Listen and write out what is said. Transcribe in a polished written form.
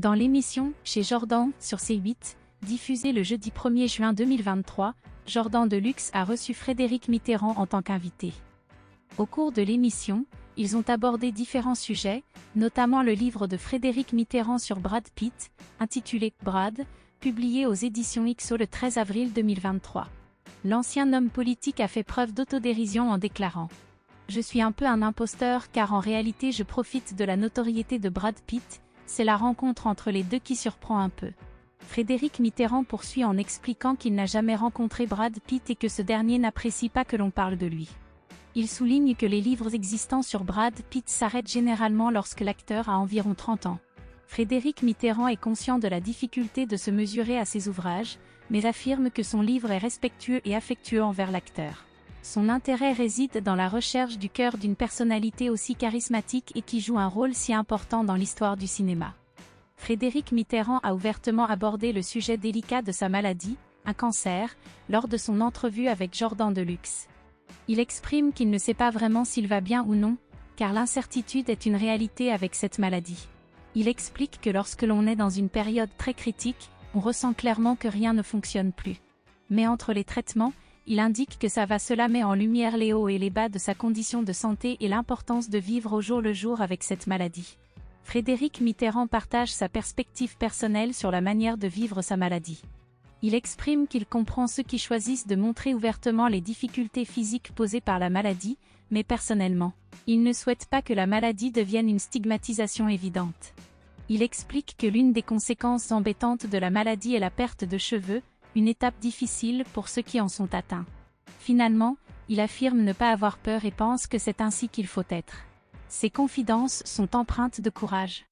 Dans l'émission « Chez Jordan » sur C8, diffusée le jeudi 1er juin 2023, Jordan Deluxe a reçu Frédéric Mitterrand en tant qu'invité. Au cours de l'émission, ils ont abordé différents sujets, notamment le livre de Frédéric Mitterrand sur Brad Pitt, intitulé « Brad », publié aux éditions XO le 13 avril 2023. L'ancien homme politique a fait preuve d'autodérision en déclarant « Je suis un peu un imposteur car en réalité je profite de la notoriété de Brad Pitt, c'est la rencontre entre les deux qui surprend un peu. » Frédéric Mitterrand poursuit en expliquant qu'il n'a jamais rencontré Brad Pitt et que ce dernier n'apprécie pas que l'on parle de lui. Il souligne que les livres existants sur Brad Pitt s'arrêtent généralement lorsque l'acteur a environ 30 ans. Frédéric Mitterrand est conscient de la difficulté de se mesurer à ses ouvrages, mais affirme que son livre est respectueux et affectueux envers l'acteur. Son intérêt réside dans la recherche du cœur d'une personnalité aussi charismatique et qui joue un rôle si important dans l'histoire du cinéma. Frédéric Mitterrand a ouvertement abordé le sujet délicat de sa maladie, un cancer, lors de son entrevue avec Jordan Deluxe. Il exprime qu'il ne sait pas vraiment s'il va bien ou non, car l'incertitude est une réalité avec cette maladie. Il explique que lorsque l'on est dans une période très critique, on ressent clairement que rien ne fonctionne plus. Mais entre les traitements, il indique que cela met en lumière les hauts et les bas de sa condition de santé et l'importance de vivre au jour le jour avec cette maladie. Frédéric Mitterrand partage sa perspective personnelle sur la manière de vivre sa maladie. Il exprime qu'il comprend ceux qui choisissent de montrer ouvertement les difficultés physiques posées par la maladie, mais personnellement, il ne souhaite pas que la maladie devienne une stigmatisation évidente. Il explique que l'une des conséquences embêtantes de la maladie est la perte de cheveux, une étape difficile pour ceux qui en sont atteints. Finalement, il affirme ne pas avoir peur et pense que c'est ainsi qu'il faut être. Ses confidences sont empreintes de courage.